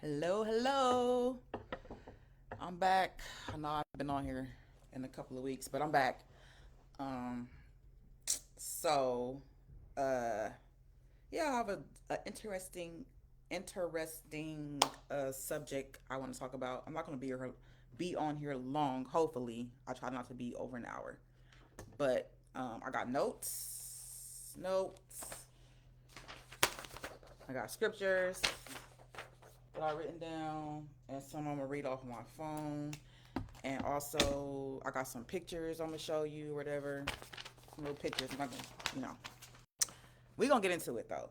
Hello, hello. I'm back. I know I've been on here in a couple of weeks, but I'm back. Um, so, uh, yeah, I have a interesting subject I want to talk about. I'm not going to be on here long. Hopefully, I try not to be over an hour, but I got notes. I got scriptures that I written down, and some I'm gonna read off my phone. And also, I got some pictures I'm gonna show you, whatever. Some little pictures. I'm not gonna, you know. We gonna get into it though,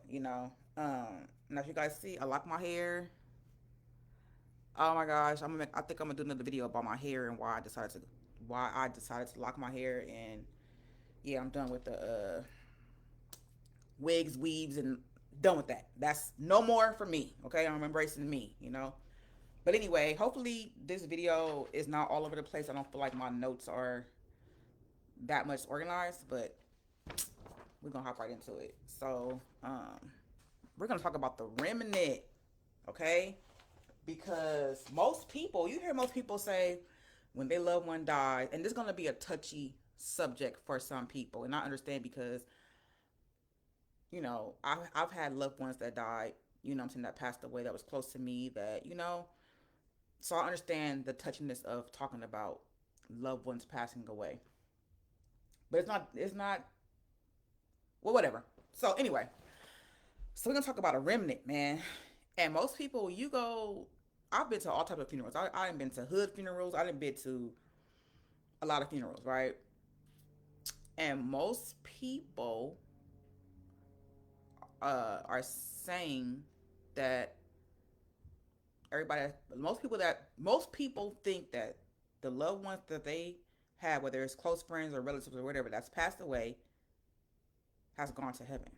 Now, if you guys see, I lock my hair. Oh my gosh, I think I'm gonna do another video about my hair and why I decided to lock my hair. And yeah, I'm done with the wigs, weaves, and done with that. That's no more for me. Okay, I'm embracing me. But anyway, hopefully this video is not all over the place. I don't feel like my notes are that much organized, but we're gonna hop right into it. So, we're gonna talk about the remnant, okay? Because you hear most people say when their loved one dies, and this is gonna be a touchy subject for some people, and I understand because I've had loved ones that died. I'm saying, that passed away, that was close to me. So I understand the touchiness of talking about loved ones passing away, but it's not. Well, whatever. So anyway, so we're gonna talk about a remnant, man. And most people, I've been to all types of funerals. I've been to hood funerals. I've been to a lot of funerals, right? And most people are saying that most people think that the loved ones that they have, whether it's close friends or relatives or whatever, that's passed away, has gone to heaven.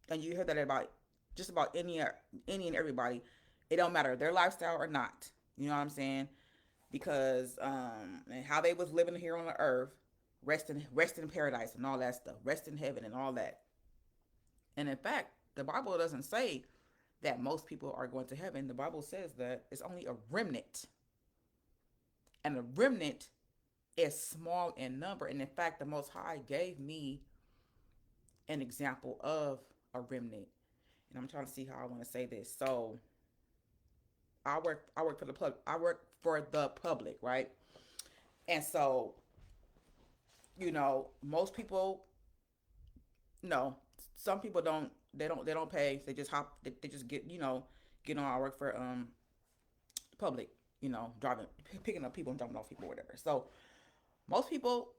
And you hear that about just about any and everybody. It don't matter their lifestyle or not. You know what I'm saying? Because and how they was living here on the earth, rest in paradise and all that stuff, rest in heaven and all that. And in fact, the Bible doesn't say that most people are going to heaven. The Bible says that it's only a remnant, and a remnant is small in number. And in fact, the Most High gave me an example of a remnant, and I'm trying to see how I want to say this. So I work for the public. I work for the public, right? And so, most people, no, some people don't. They don't pay. They just hop. They just get on. I work for public. Driving, picking up people and dropping off people, whatever. So most people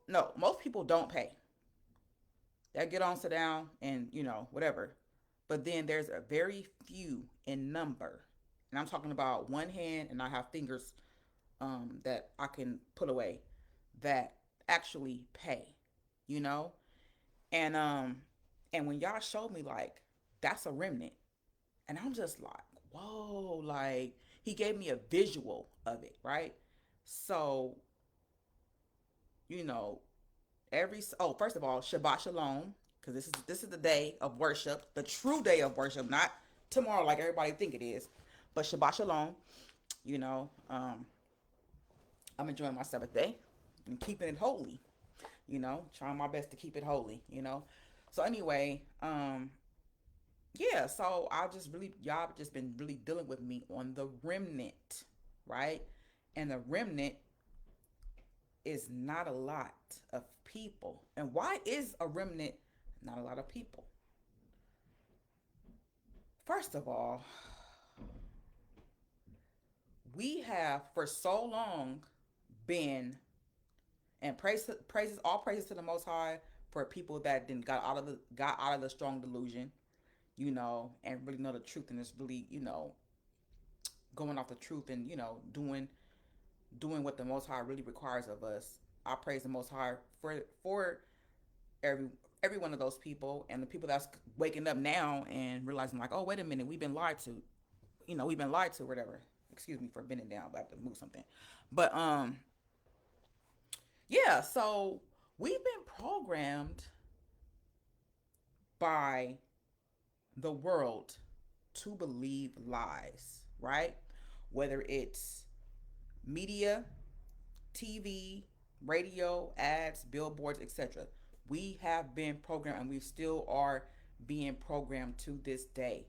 don't pay. They get on, sit down, and whatever. But then there's a very few in number, and I'm talking about one hand, and I have fingers that I can put away, that actually pay, you know? And when y'all showed me, like, that's a remnant, and I'm just like, whoa, like, he gave me a visual of it, right? So, you know, first of all, Shabbat Shalom, because this is the day of worship, the true day of worship, not tomorrow like everybody think it is, but Shabbat Shalom. You know, I'm enjoying my Sabbath day and keeping it holy. Trying my best to keep it holy. So anyway, yeah. So y'all just been really dealing with me on the remnant, right? And the remnant is not a lot of people. And why is a remnant not a lot of people? First of all, we have for so long been, and praises to the Most High for people that then got out of the strong delusion, and really know the truth, and is really going off the truth, and doing what the Most High really requires of us. I praise the Most High for every every one of those people, and the people that's waking up now and realizing, like, oh, wait a minute, we've been lied to. We've been lied to, or whatever. Excuse me for bending down, but I have to move something. But yeah, so we've been programmed by the world to believe lies, right? whether it's media, TV, radio, ads, billboards, etc. We have been programmed, and we still are being programmed to this day.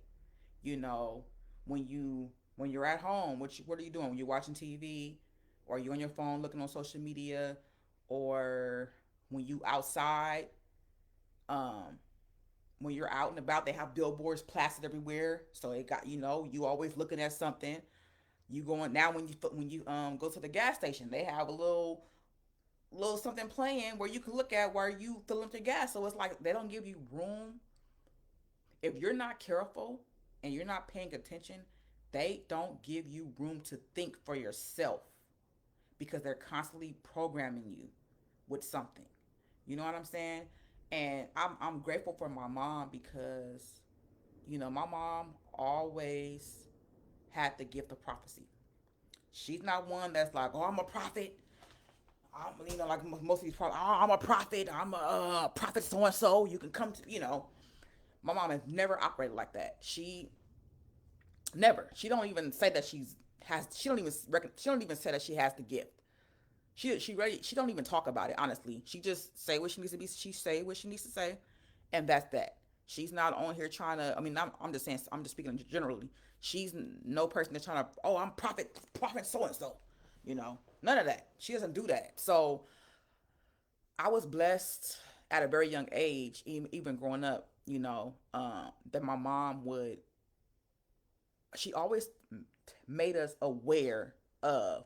You know, when you're at home, what are you doing? When you're watching TV, or you on your phone looking on social media, or when you outside, um, when you're out and about, they have billboards plastered everywhere. So it got, you always looking at something. You going now when you go to the gas station, they have a little something playing where you can look at while you fill up your gas. So it's like they don't give you room. If you're not careful and you're not paying attention, they don't give you room to think for yourself because they're constantly programming you with something. You know what I'm saying? And I'm grateful for my mom because my mom always had the gift of prophecy. She's not one that's like, oh, I'm a prophet. Like most of these prophets, oh, I'm a prophet. I'm a prophet so and so. You can come to. My mom has never operated like that. She never. She don't even say that she's has. She don't even She don't even say that she has the gift. She don't even talk about it. Honestly, she just say what she needs to be. She say what she needs to say, and that's that. She's not on here trying to. I mean, I'm just saying. I'm just speaking generally. She's no person that's trying to. Oh, I'm prophet so and so. None of that. She doesn't do that. So I was blessed at a very young age, even growing up. That my mom would. She always made us aware of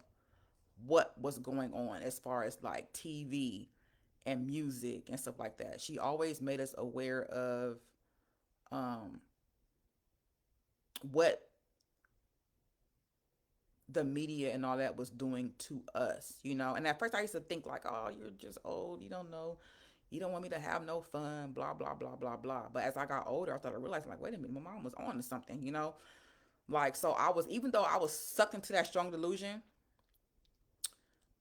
what was going on as far as like TV and music and stuff like that. She always made us aware of um, what the media and all that was doing to us. And at first I used to think like, oh, you're just old, you don't know, you don't want me to have no fun, blah blah blah blah blah. But as I got older, I started realizing like, wait a minute, my mom was on to something. Like, so I was, even though I was sucked into that strong delusion,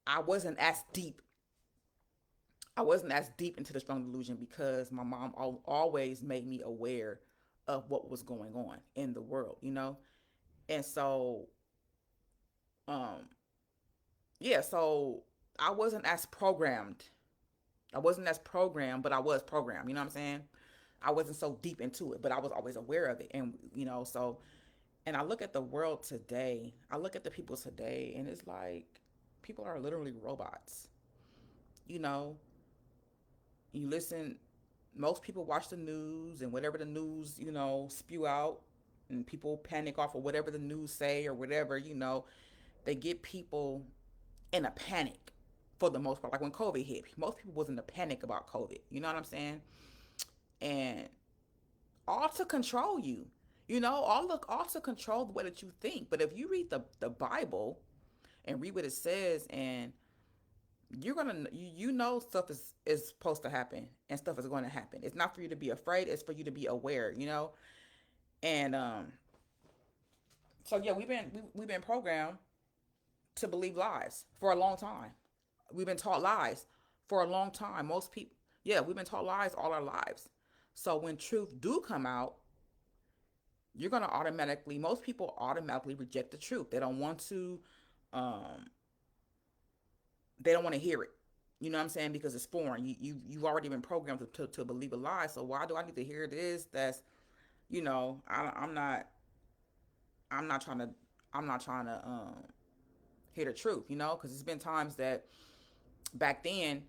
I wasn't as deep I wasn't as deep into the strong delusion because my mom always made me aware of what was going on in the world. And so, um, yeah, so I wasn't as programmed. I wasn't as programmed, but I was programmed. You know what I'm saying? I wasn't so deep into it, but I was always aware of it. And I look at the world today, I look at the people today, and it's like people are literally robots. You know, you listen, most people watch the news and whatever the news, spew out, and people panic off of whatever the news say or whatever. They get people in a panic for the most part. Like when COVID hit, most people was in a panic about COVID. You know what I'm saying? And all to control you. All to control the way that you think. But if you read the Bible and read what it says, and you're gonna stuff is supposed to happen and stuff is going to happen. It's not for you to be afraid, it's for you to be aware. And so yeah, we've been programmed to believe lies for a long time. We've been taught lies for a long time. Most people, yeah, we've been taught lies all our lives. So when truth do come out, you're gonna automatically most people automatically reject the truth. Um they don't want to hear it. You know what I'm saying? Because it's foreign. You've already been programmed to believe a lie. So why do I need to hear this? That's I'm not trying to I'm not trying to hear the truth. Because it's been times that back then,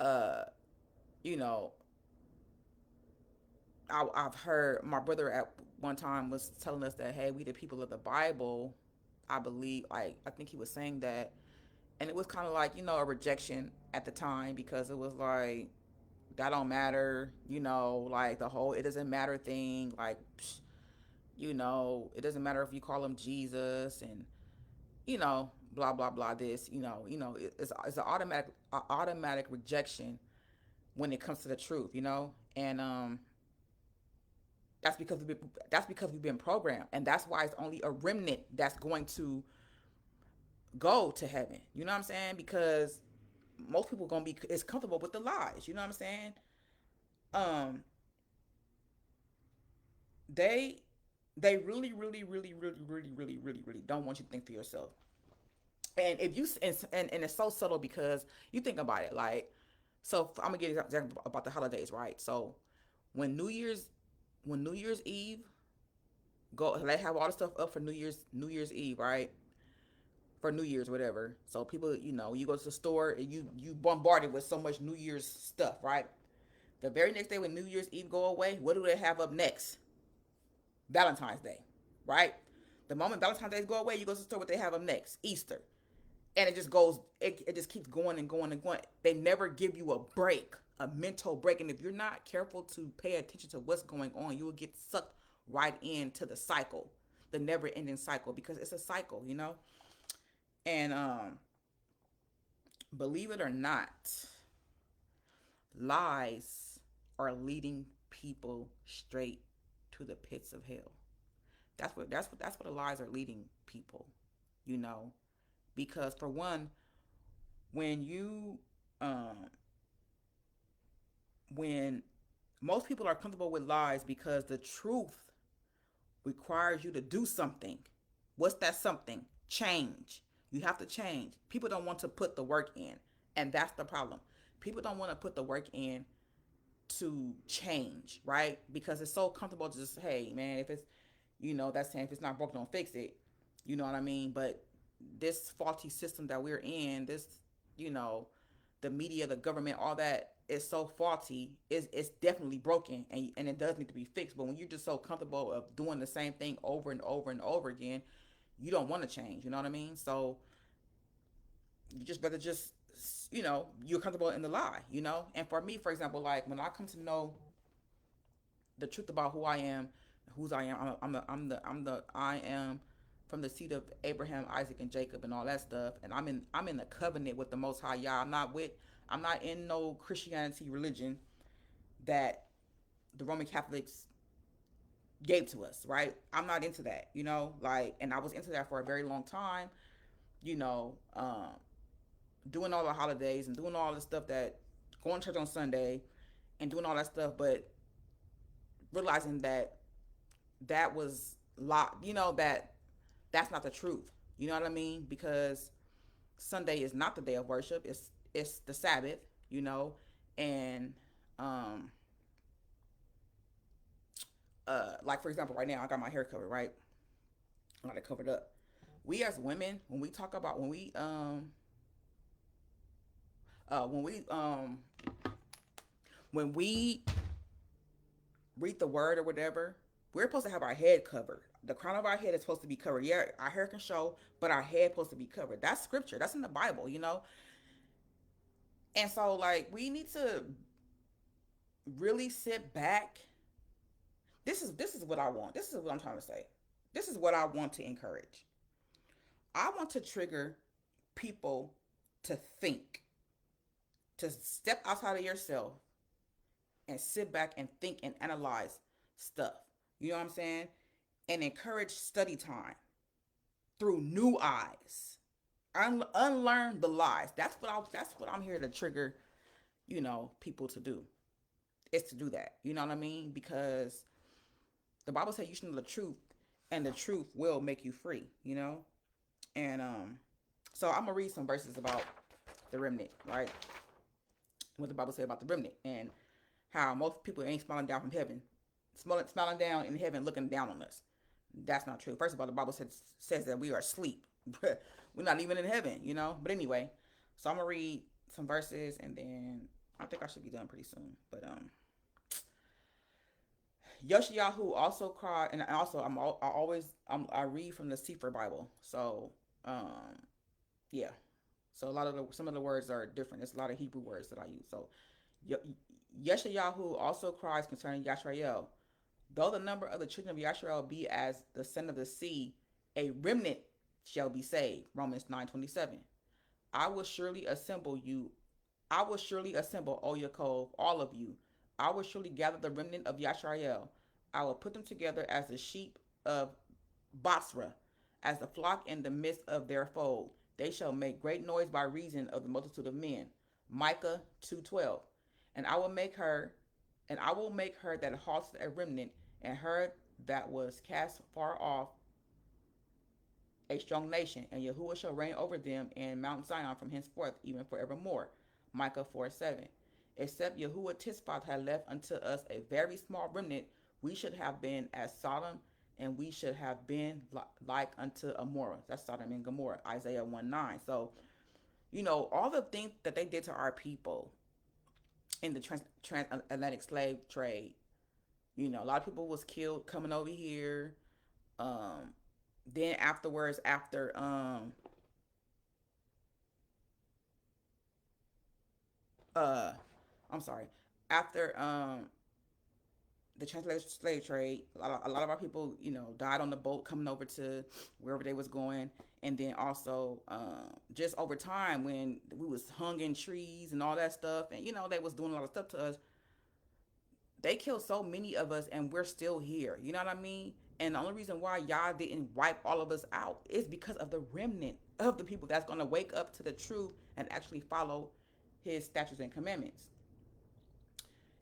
uh, you know, I've heard my brother at one time was telling us that, hey, we the people of the Bible. I believe, like, I think he was saying that, and it was kind of like a rejection at the time because it was like that don't matter. Like the whole it doesn't matter thing, like it doesn't matter if you call him Jesus and blah blah blah this it's an automatic rejection when it comes to the truth. And that's because we've been programmed, and that's why it's only a remnant that's going to go to heaven. You know what I'm saying? Because most people gonna be is comfortable with the lies. You know what I'm saying? Um, they They really, really, really, really, really, really, really, really don't want you to think for yourself. And if you and it's so subtle because you think about it, like, so I'm gonna get an example about the holidays, right? So when New Year's when New Year's Eve go, they have all the stuff up for New Year's Eve, right? For New Year's, whatever. So people, you go to the store and you bombarded with so much New Year's stuff, right? The very next day when New Year's Eve go away, what do they have up next? Valentine's Day, right? The moment Valentine's Day go away, you go to the store. What they have up next? Easter, and it just goes. It just keeps going and going and going. They never give you a break, a mental break. And if you're not careful to pay attention to what's going on, you will get sucked right into the cycle, the never-ending cycle, because it's a cycle, And believe it or not, lies are leading people straight to the pits of hell. That's what the lies are leading people, you know, because for one, when you when most people are comfortable with lies because the truth requires you to do something. What's that something? Change. You have to change. People don't want to put the work in, and that's the problem. People don't want to put the work in to change, right? Because it's so comfortable to just, hey, man, if it's, that's saying if it's not broken, don't fix it. You know what I mean? But this faulty system that we're in, you know, the media, the government, all that is so faulty. It's definitely broken, and it does need to be fixed. But when you're just so comfortable of doing the same thing over and over and over again, you don't want to change. You know what I mean? So you just better just, you're comfortable in the lie. And for me, for example, like when I come to know the truth about who I am, whose I am. I am from the seed of Abraham, Isaac, and Jacob, and all that stuff. And I'm in a covenant with the Most High Yah. I'm not in no Christianity religion that the Roman Catholics gave to us, right? I'm not into that, like, and I was into that for a very long time, you know, doing all the holidays and doing all the stuff that going to church on Sunday and doing all that stuff, but realizing that that was lot, that's not the truth. You know what I mean? Because Sunday is not the day of worship. It's the Sabbath, and um like for example, right now I got my hair covered, right? I got it covered up. We as women, when we talk about when we when we read the word or whatever, we're supposed to have our head covered. The crown of our head is supposed to be covered. Yeah, our hair can show, but our head is supposed to be covered. That's scripture. That's in the Bible. And so like we need to really sit back. This is what I want. This is what I'm trying to say. This is what I want to encourage. I want to trigger people to think, to step outside of yourself and sit back and think and analyze stuff. You know what I'm saying? And encourage study time through new eyes. Unlearn the lies. That's what I'm here to trigger, people to do. Is to do that. You know what I mean? Because the Bible says you should know the truth, and the truth will make you free. And so I'm gonna read some verses about the remnant, right? What the Bible say about the remnant and how most people ain't smiling down from heaven, smiling down in heaven, looking down on us. That's not true. First of all, the Bible says that we are asleep. We're not even in heaven. But anyway, so I'm gonna read some verses, and then I think I should be done pretty soon. But Yoshiyahu also cried, and also I read from the Sefer Bible. So yeah, so some of the words are different. There's a lot of Hebrew words that I use. So Yeshayahu also cries concerning Yashrael. Though the number of the children of Yashrael be as the sand of the sea, a remnant shall be saved. Romans 9:27. I will surely assemble you. I will surely assemble, O Yaakov, all of you. I will surely gather the remnant of Yashrael. I will put them together as the sheep of Basra, as the flock in the midst of their fold. They shall make great noise by reason of the multitude of men. Micah 2:12. And I will make her that halts a remnant, and her that was cast far off, a strong nation, and Yahuwah shall reign over them in Mount Zion from henceforth, even forevermore. Micah 4:7. Except Yahuwah Tisbath had left unto us a very small remnant, we should have been as Sodom, and we should have been like unto Amorah. That's Sodom and Gomorrah, Isaiah 1:9. So, all the things that they did to our people in the transatlantic slave trade, a lot of people was killed coming over here. Um, then afterwards, uh, I'm sorry, after the transatlantic slave trade, a lot of our people, died on the boat coming over to wherever they was going, and then also just over time when we was hung in trees and all that stuff, and they was doing a lot of stuff to us. They killed so many of us, and we're still here. You know what I mean? And the only reason why y'all didn't wipe all of us out is because of the remnant of the people that's gonna wake up to the truth and actually follow His statutes and commandments.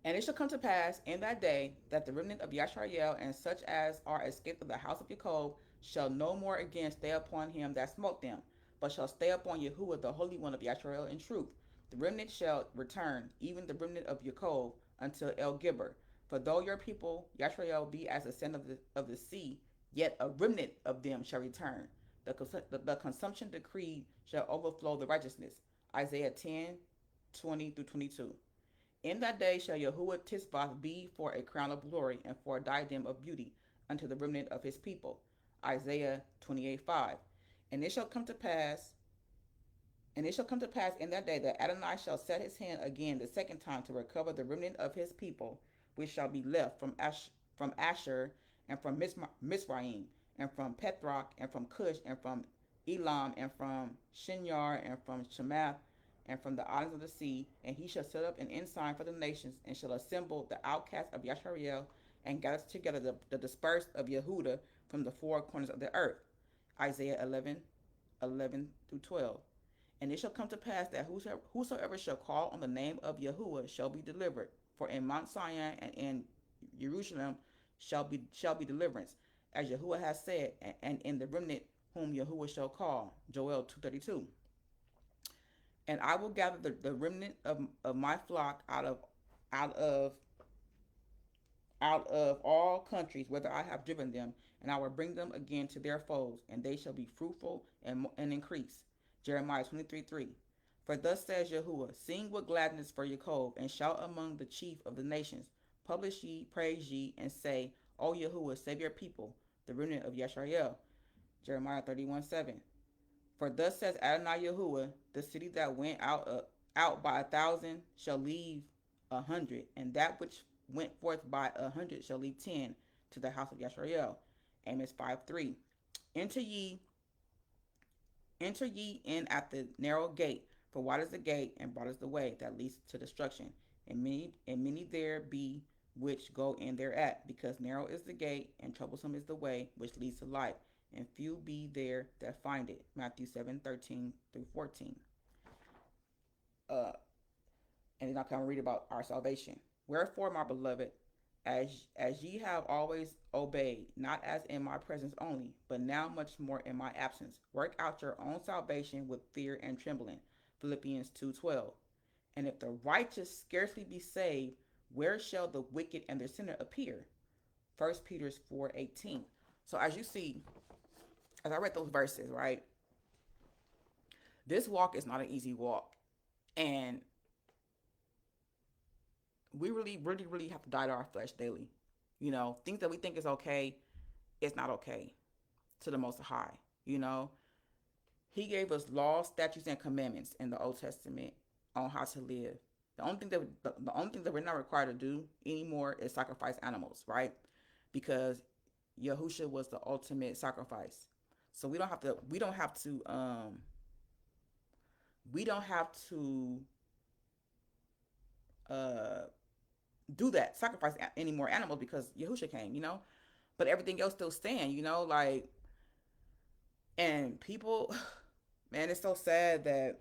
And it shall come to pass in that day that the remnant of Yasharel and such as are escaped of the house of Jacob shall no more again stay upon him that smote them, but shall stay upon Yahuwah the Holy One of Yasharel in truth. The remnant shall return, even the remnant of Jacob, until El Gibber. For though your people Yasharel be as the sand of the sea, yet a remnant of them shall return. The consumption decree shall overflow the righteousness. Isaiah 10:20 through 22. In that day shall Yahuwah Tisbath be for a crown of glory and for a diadem of beauty unto the remnant of his people. Isaiah 28:5. And it shall come to pass, and it shall come to pass in that day that Adonai shall set his hand again the second time to recover the remnant of his people, which shall be left from Asher and from Mizraim and from Pethrock and from Cush and from Elam and from Shinyar and from Shemath and from the islands of the sea. And he shall set up an ensign for the nations and shall assemble the outcasts of Yashariel and gather together the dispersed of Yehuda from the four corners of the earth. Isaiah 11:11 through 12. And it shall come to pass that whosoever shall call on the name of Yahuwah shall be delivered. For in Mount Zion and in Jerusalem shall be deliverance, as Yahuwah has said, and in the remnant whom Yahuwah shall call. Joel 2:32. And I will gather the remnant of my flock out of out of all countries whither I have driven them, and I will bring them again to their foes, and they shall be fruitful and increase. Jeremiah 23:3. For thus says Yahuwah, sing with gladness for Jacob, and shout among the chief of the nations. Publish ye, praise ye, and say, O Yahuwah, save your people, the remnant of Yashariel. Jeremiah 31:7. For thus says Adonai Yahuwah, the city that went out by 1,000 shall leave 100, and that which went forth by 100 shall leave 10 to the house of Yashariel. Amos 5:3. Enter ye, enter ye in at the narrow gate, for wide is the gate, and broad is the way that leads to destruction, and many there be which go in thereat, because narrow is the gate, and troublesome is the way which leads to life, and few be there that find it. Matthew 7:13 through 14. Uh, and then I kind of read about our salvation. Wherefore, my beloved, as ye have always obeyed, not as in my presence only, but now much more in my absence, work out your own salvation with fear and trembling. Philippians 2:12. And if the righteous scarcely be saved, where shall the wicked and the sinner appear? 1 Peter 4:18. So as you see, as I read those verses, right, this walk is not an easy walk. And we really, really, really have to die to our flesh daily. Things that we think is okay, it's not okay to the Most High. You know, He gave us laws, statutes, and commandments in the Old Testament on how to live. The only thing that we're not required to do anymore is sacrifice animals, right? Because Yahusha was the ultimate sacrifice. So we don't have to uh do that, sacrifice any more animals because Yahusha came. But everything else still stand, like, and people, man, it's so sad that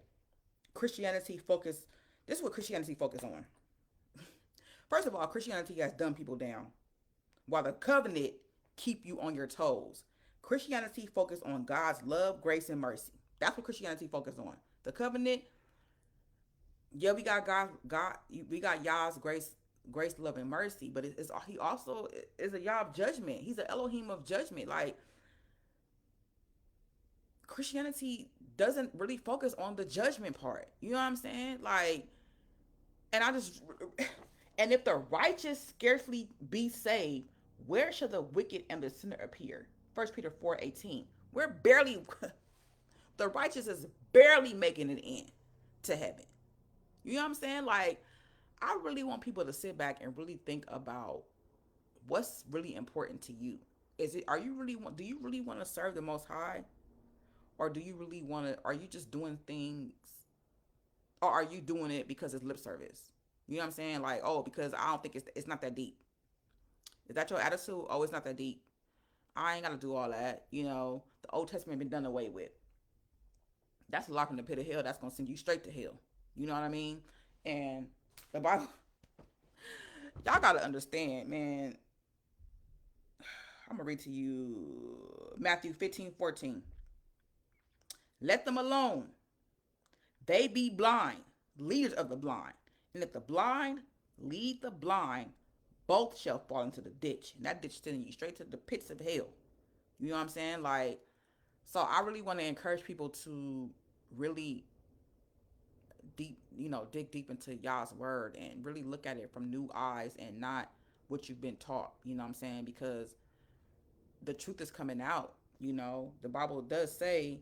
Christianity focus. This is what Christianity focus on. First of all, Christianity has dumb people down, while the covenant keep you on your toes. Christianity focused on God's love, grace, and mercy. That's what Christianity focused on. The covenant, yeah, we got God, we got Yah's grace, love, and mercy. But it's he also is a Yah of judgment. He's an Elohim of judgment. Like Christianity doesn't really focus on the judgment part. You know what I'm saying? Like, and I just, and if the righteous scarcely be saved, where shall the wicked and the sinner appear? 1 Peter 4:18. We're barely, the righteous is barely making it in to heaven. You know what I'm saying? Like, I really want people to sit back and really think about what's really important to you. Is it, are you really want, do you really want to serve the Most High? Or do you really want to, are you just doing things, or are you doing it because it's lip service? You know what I'm saying? Like, oh, because I don't think it's not that deep. Is that your attitude? Oh, it's not that deep. I ain't got to do all that. You know, the Old Testament been done away with. That's a lock in the pit of hell. That's going to send you straight to hell. You know what I mean? And the Bible, y'all got to understand, man. I'm going to read to you Matthew 15:14. Let them alone. They be blind, leaders of the blind. And if the blind lead the blind, both shall fall into the ditch. And that ditch sending you straight to the pits of hell. You know what I'm saying? Like, so I really want to encourage people to really deep, dig deep into Yah's word and really look at it from new eyes and not what you've been taught. You know what I'm saying? Because the truth is coming out. The Bible does say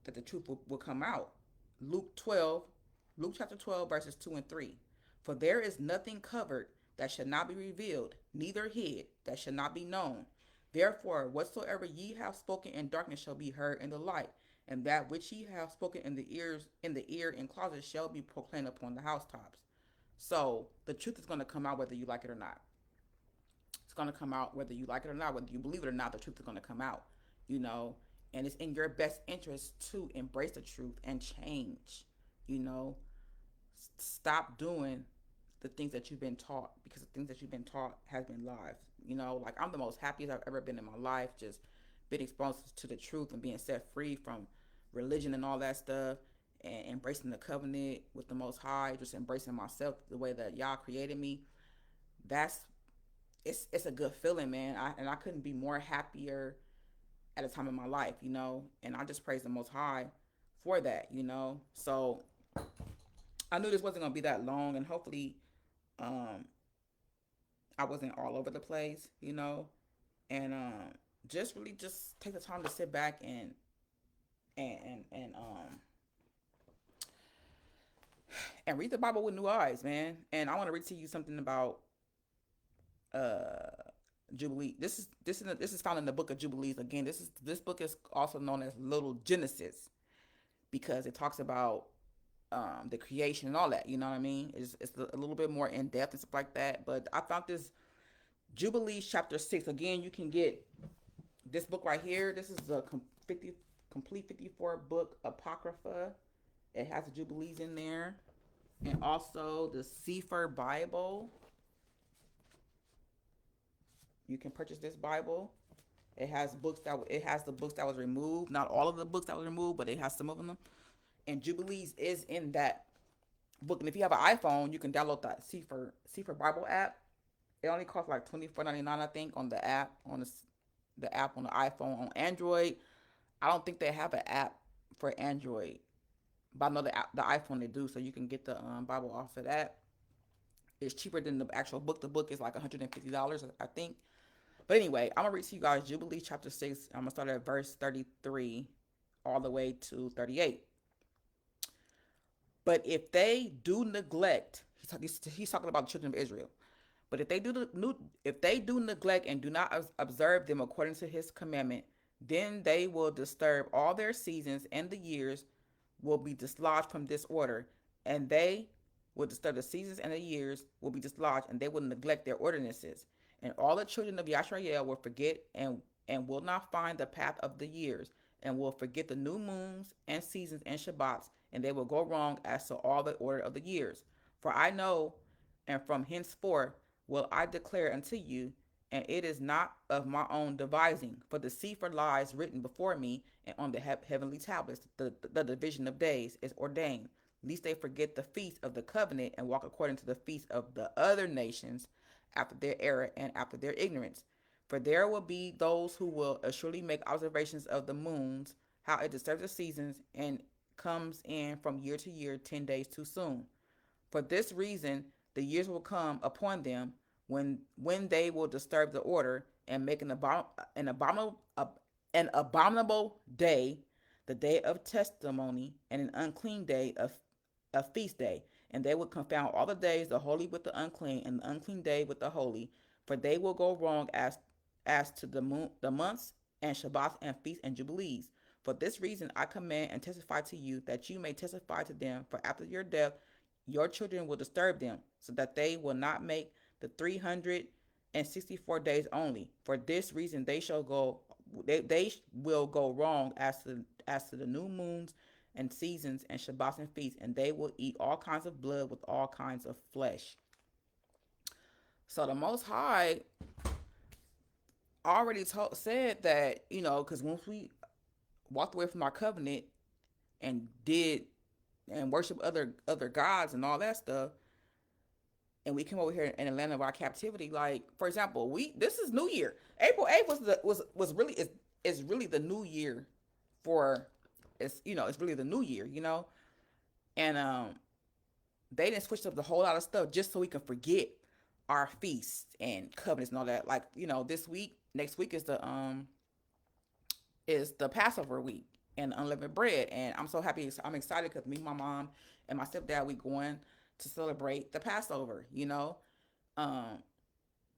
that the truth will come out. Luke 12, Luke chapter 12, verses 2 and 3. For there is nothing covered that shall not be revealed, neither hid that shall not be known. Therefore, whatsoever ye have spoken in darkness shall be heard in the light, and that which ye have spoken in the ear in closet shall be proclaimed upon the housetops. So the truth is going to come out whether you like it or not. It's going to come out whether you like it or not, whether you believe it or not. The truth is going to come out. You know, and it's in your best interest to embrace the truth and change. You know, stop doing the things that you've been taught, because the things that you've been taught has been lies. Like I'm the most happiest I've ever been in my life, just being exposed to the truth and being set free from religion and all that stuff, and embracing the covenant with the Most High, just embracing myself the way that Yah created me. That's it's a good feeling, man. I couldn't be more happier at a time in my life. And I just praise the Most High for that. So I knew this wasn't gonna be that long, and hopefully, um, I wasn't all over the place. And just really just take the time to sit back and and read the Bible with new eyes, man. And I want to read to you something about uh Jubilee. This is found in the book of Jubilees. Again, this book is also known as Little Genesis, because it talks about the creation and all that. You know what I mean? It's a little bit more in depth and stuff like that. But I found this Jubilees chapter 6. Again, you can get this book right here. This is the 50, complete 54 book Apocrypha. It has the Jubilees in there, and also the Sefer Bible. You can purchase this Bible. It has the books that was removed. Not all of the books that was removed, but it has some of them. And Jubilees is in that book. And if you have an iPhone, you can download that Sefer Bible app. It only costs like $24.99, I think, on the app the app on the iPhone. On Android, I don't think they have an app for Android, but I know the iPhone they do. So you can get the Bible off of that. It's cheaper than the actual book. The book is like $150, I think. But anyway, I'm gonna read to you guys Jubilee chapter 6. I'm gonna start at verse 33 all the way to 38. But if they do neglect, he's talking about the children of Israel. But if they do neglect and do not observe them according to his commandment, then they will disturb all their seasons, and the years will be dislodged from this order, and they will disturb the seasons, and the years will be dislodged, and they will neglect their ordinances. And all the children of Yasharal will forget and will not find the path of the years, and will forget the new moons and seasons and Shabbats, and they will go wrong as to all the order of the years. For I know, and from henceforth will I declare unto you, and it is not of my own devising. For the cipher lies written before me, and on the heavenly tablets, the division of days is ordained, lest they forget the feast of the covenant and walk according to the feast of the other nations, after their error and after their ignorance. For there will be those who will assuredly make observations of the moons, how it disturbs the seasons, and comes in from year to year 10 days too soon. For this reason, the years will come upon them when they will disturb the order and make an abominable day, the day of testimony, and an unclean day, a feast day. And they will confound all the days, the holy with the unclean, and the unclean day with the holy. For they will go wrong as to the months and Shabbats and feasts and jubilees. For this reason I command and testify to you, that you may testify to them. For after your death your children will disturb them, so that they will not make the 364 days only. For this reason they will go wrong as to the new moons and seasons and Shabbats and feasts, and they will eat all kinds of blood with all kinds of flesh. So the Most High already said that, because once we walked away from our covenant and did and worship other gods and all that stuff, and we came over here in the land of our captivity. Like, for example, this is New Year. April 8th was really is really the new year for it's really the new year, and they didn't switch up the whole lot of stuff just so we can forget our feasts and covenants and all that. Like, next week is the Passover week and unleavened bread, and I'm so happy. I'm excited because me, my mom, and my stepdad, we going to celebrate the Passover. Um,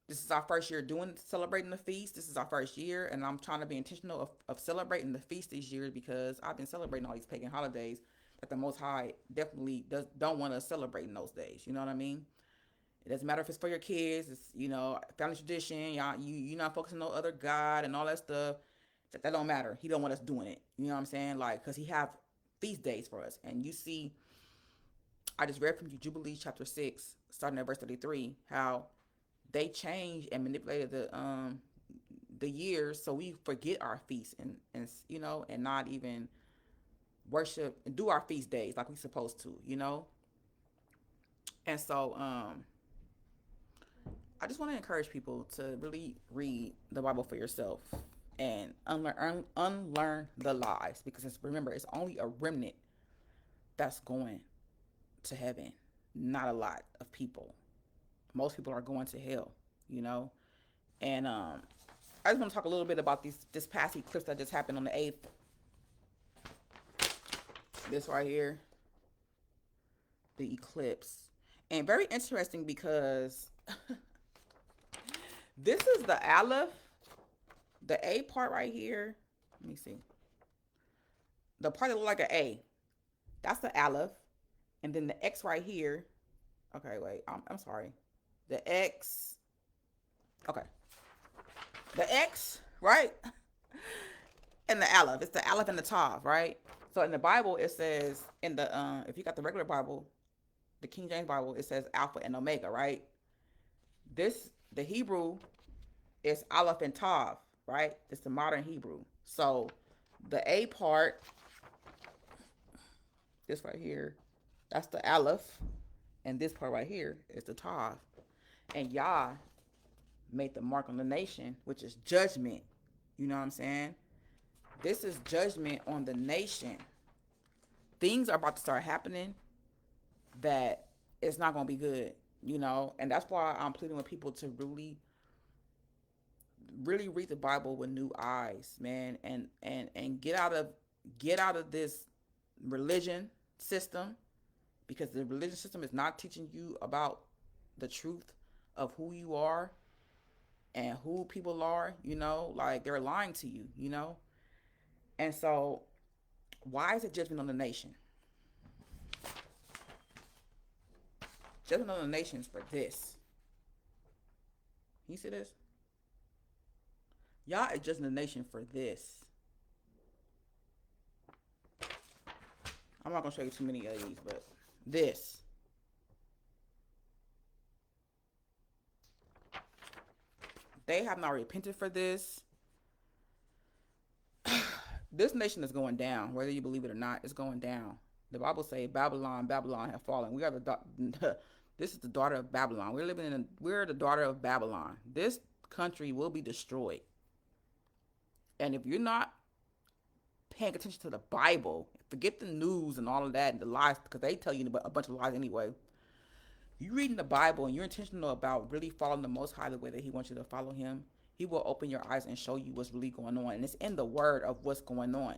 this is our first year celebrating the feast. This is our first year, and I'm trying to be intentional of celebrating the feast this year, because I've been celebrating all these pagan holidays that the Most High definitely don't want us celebrating those days. You know what I mean? It doesn't matter if it's for your kids. It's family tradition. Y'all, you not focusing on no other God and all that stuff. That don't matter. He don't want us doing it. You know what I'm saying? Like, because he have feast days for us. And you see, I just read from you Jubilees chapter 6, starting at verse 33, how they changed and manipulated the years so we forget our feasts and not even worship and do our feast days like we supposed to. And so I just want to encourage people to really read the Bible for yourself and unlearn the lies, because remember, it's only a remnant that's going to heaven, not a lot of people. Most people are going to hell. And I just want to talk a little bit about this past eclipse that just happened on the 8th. This right here, the eclipse. And very interesting, because this is the Aleph. The A part right here, let me see. The part that looks like an A, that's the Aleph. And then the X right here. Okay, wait, I'm sorry. The X. Okay. The X, right? And the Aleph. It's the Aleph and the Tav, right? So in the Bible, it says, if you got the regular Bible, the King James Bible, it says Alpha and Omega, right? The Hebrew is Aleph and Tav, right? It's the modern Hebrew. So the A part, this right here, that's the Aleph, and this part right here is the Tav. And Yah made the mark on the nation, which is judgment. You know what I'm saying? This is judgment on the nation. Things are about to start happening that it's not going to be good, and that's why I'm pleading with people to really read the Bible with new eyes, man, and get out of this religion system, because the religion system is not teaching you about the truth of who you are and who people are. Like, they're lying to you. And so why is it judgment on the nation? Judgment on the nation is for this. You see this? Y'all is judging the nation for this. I'm not going to show you too many of these, but this. they have not repented for this, this nation is going down. Whether you believe it or not, it's going down. The Bible say Babylon, Babylon have fallen. We are this is the daughter of Babylon. We're the daughter of Babylon. This country will be destroyed. And if you're not paying attention to the Bible, forget the news and all of that and the lies, because they tell you a bunch of lies anyway. You reading the Bible and you're intentional about really following the Most High the way that He wants you to follow Him, He will open your eyes and show you what's really going on. And it's in the Word of what's going on.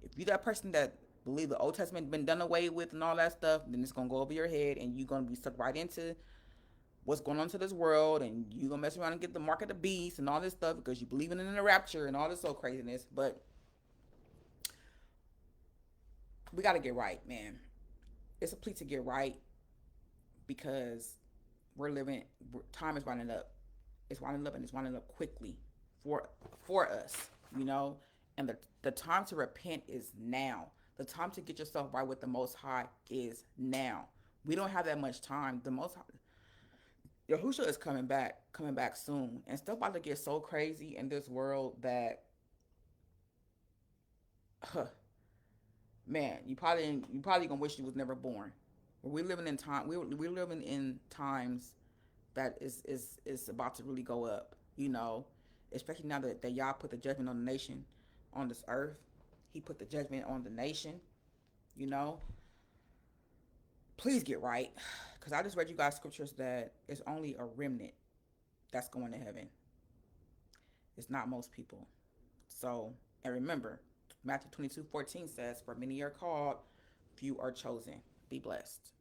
If you're that person that believe the Old Testament been done away with and all that stuff, then it's gonna go over your head and you're gonna be sucked right into what's going on to this world, and you're gonna mess around and get the mark of the beast and all this stuff because you believe in the rapture and all this so craziness. But we gotta get right, man. It's a plea to get right because we're living. Time is running up. It's running up and it's running up quickly for us, you know. And the time to repent is now. The time to get yourself right with the Most High is now. We don't have that much time. The Most High, Yahushua is coming back soon, and stuff about to get so crazy in this world that, huh, man, you probably gonna wish you was never born. We living in time. We're living in times that is about to really go up. You know, especially now that Yah put the judgment on the nation, on this earth. He put the judgment on the nation. You know, please get right, because I just read you guys scriptures that it's only a remnant that's going to heaven. It's not most people. So, and remember, Matthew 22:14 says, "For many are called, few are chosen." Be blessed.